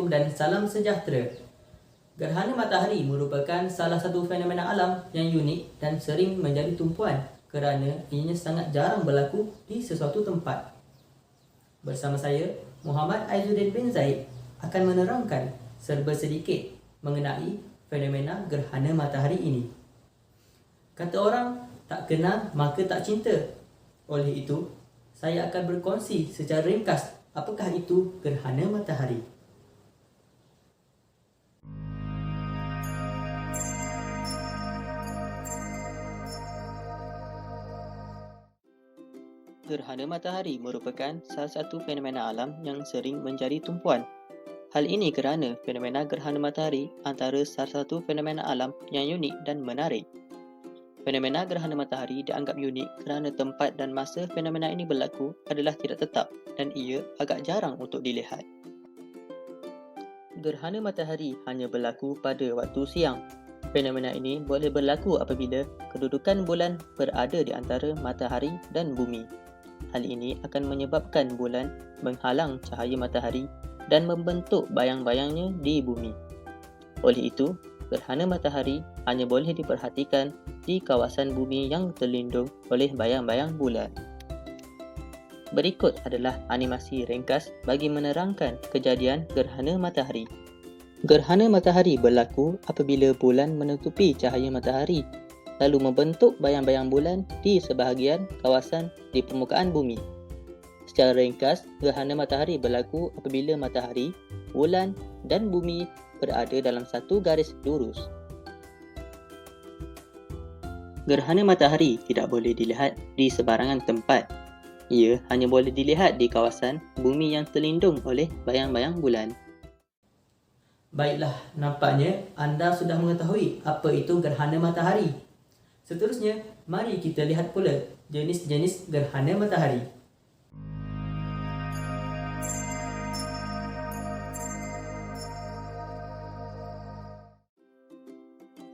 Assalamualaikum dan salam sejahtera. Gerhana matahari merupakan salah satu fenomena alam yang unik dan sering menjadi tumpuan kerana ianya sangat jarang berlaku di sesuatu tempat. Bersama saya, Muhammad Aizuddin bin Zaid akan menerangkan serba sedikit mengenai fenomena gerhana matahari ini. Kata orang, tak kenal maka tak cinta. Oleh itu, saya akan berkongsi secara ringkas apakah itu gerhana matahari. Gerhana matahari merupakan salah satu fenomena alam yang sering menjadi tumpuan. Hal ini kerana fenomena gerhana matahari antara salah satu fenomena alam yang unik dan menarik. Fenomena gerhana matahari dianggap unik kerana tempat dan masa fenomena ini berlaku adalah tidak tetap dan ia agak jarang untuk dilihat. Gerhana matahari hanya berlaku pada waktu siang. Fenomena ini boleh berlaku apabila kedudukan bulan berada di antara matahari dan bumi. Hal ini akan menyebabkan bulan menghalang cahaya matahari dan membentuk bayang-bayangnya di bumi. Oleh itu, gerhana matahari hanya boleh diperhatikan di kawasan bumi yang terlindung oleh bayang-bayang bulan. Berikut adalah animasi ringkas bagi menerangkan kejadian gerhana matahari. Gerhana matahari berlaku apabila bulan menutupi cahaya matahari lalu membentuk bayang-bayang bulan di sebahagian kawasan di permukaan bumi. Secara ringkas, gerhana matahari berlaku apabila matahari, bulan dan bumi berada dalam satu garis lurus. Gerhana matahari tidak boleh dilihat di sebarangan tempat. Ia hanya boleh dilihat di kawasan bumi yang terlindung oleh bayang-bayang bulan. Baiklah, nampaknya anda sudah mengetahui apa itu gerhana matahari. Seterusnya, mari kita lihat pula jenis-jenis gerhana matahari.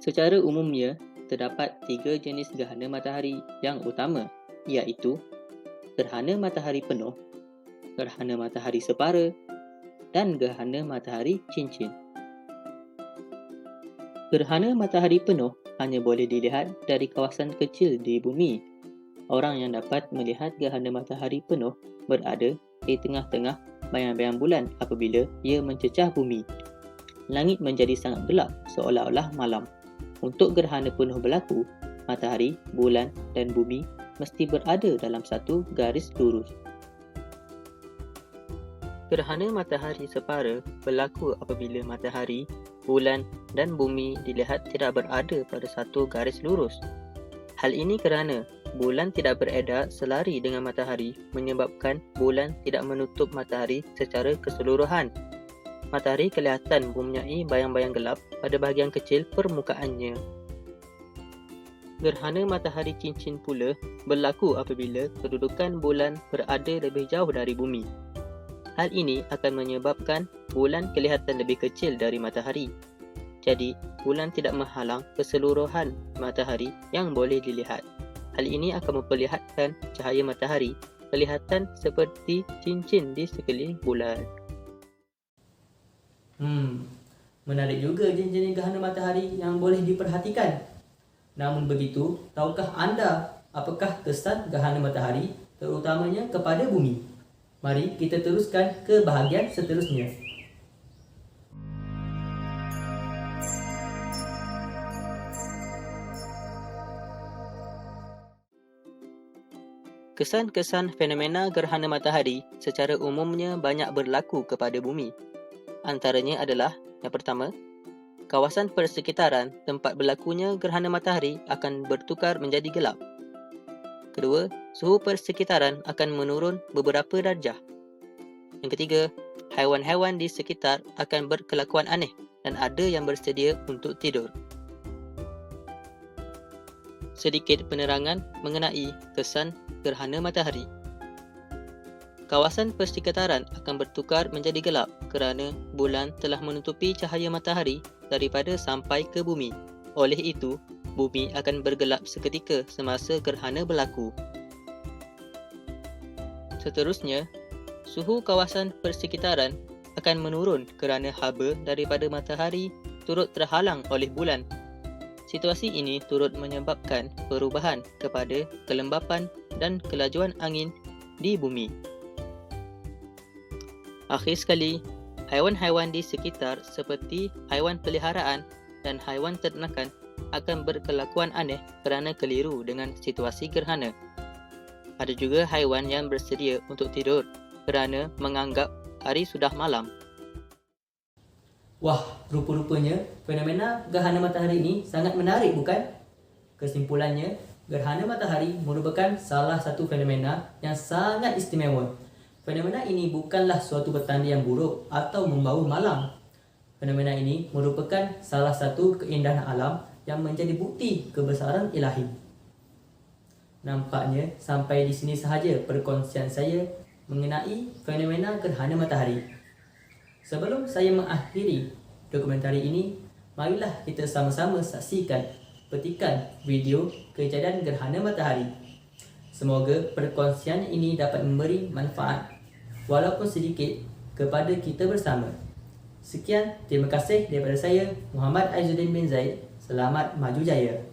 Secara umumnya, terdapat 3 jenis gerhana matahari yang utama, iaitu gerhana matahari penuh, gerhana matahari separa dan gerhana matahari cincin. Gerhana matahari penuh hanya boleh dilihat dari kawasan kecil di bumi. Orang yang dapat melihat gerhana matahari penuh berada di tengah-tengah bayang-bayang bulan apabila ia mencecah bumi. Langit menjadi sangat gelap seolah-olah malam. Untuk gerhana penuh berlaku, matahari, bulan dan bumi mesti berada dalam satu garis lurus. Gerhana matahari separa berlaku apabila matahari, bulan dan bumi dilihat tidak berada pada satu garis lurus. Hal ini kerana bulan tidak beredar selari dengan matahari menyebabkan bulan tidak menutup matahari secara keseluruhan. Matahari kelihatan mempunyai bayang-bayang gelap pada bahagian kecil permukaannya. Gerhana matahari cincin pula berlaku apabila kedudukan bulan berada lebih jauh dari bumi. Hal ini akan menyebabkan bulan kelihatan lebih kecil dari matahari. Jadi, bulan tidak menghalang keseluruhan matahari yang boleh dilihat. Hal ini akan memperlihatkan cahaya matahari kelihatan seperti cincin di sekeliling bulan. Menarik juga jenis-jenis gerhana matahari yang boleh diperhatikan. Namun begitu, tahukah anda apakah kesan gerhana matahari terutamanya kepada bumi? Mari kita teruskan ke bahagian seterusnya. Kesan-kesan fenomena gerhana matahari secara umumnya banyak berlaku kepada bumi. Antaranya adalah, yang pertama, kawasan persekitaran tempat berlakunya gerhana matahari akan bertukar menjadi gelap. Kedua, suhu persekitaran akan menurun beberapa darjah. Yang ketiga, haiwan-haiwan di sekitar akan berkelakuan aneh dan ada yang bersedia untuk tidur. Sedikit penerangan mengenai kesan gerhana matahari. Kawasan persekitaran akan bertukar menjadi gelap kerana bulan telah menutupi cahaya matahari daripada sampai ke bumi. Oleh itu, bumi akan bergelap seketika semasa gerhana berlaku. Seterusnya, suhu kawasan persekitaran akan menurun kerana haba daripada matahari turut terhalang oleh bulan. Situasi ini turut menyebabkan perubahan kepada kelembapan dan kelajuan angin di bumi. Akhir sekali, haiwan-haiwan di sekitar seperti haiwan peliharaan dan haiwan ternakan akan berkelakuan aneh kerana keliru dengan situasi gerhana. Ada juga haiwan yang bersedia untuk tidur kerana menganggap hari sudah malam. Wah, rupa-rupanya fenomena gerhana matahari ini sangat menarik, bukan? Kesimpulannya, gerhana matahari merupakan salah satu fenomena yang sangat istimewa. Fenomena ini bukanlah suatu petanda yang buruk atau membawa malang. Fenomena ini merupakan salah satu keindahan alam yang menjadi bukti kebesaran ilahi. Nampaknya sampai di sini sahaja perkongsian saya mengenai fenomena gerhana matahari. Sebelum saya mengakhiri dokumentari ini, marilah kita sama-sama saksikan petikan video kejadian gerhana matahari. Semoga perkongsian ini dapat memberi manfaat walaupun sedikit kepada kita bersama. Sekian, terima kasih daripada saya, Muhammad Aizuddin bin Zaid. Selamat maju jaya.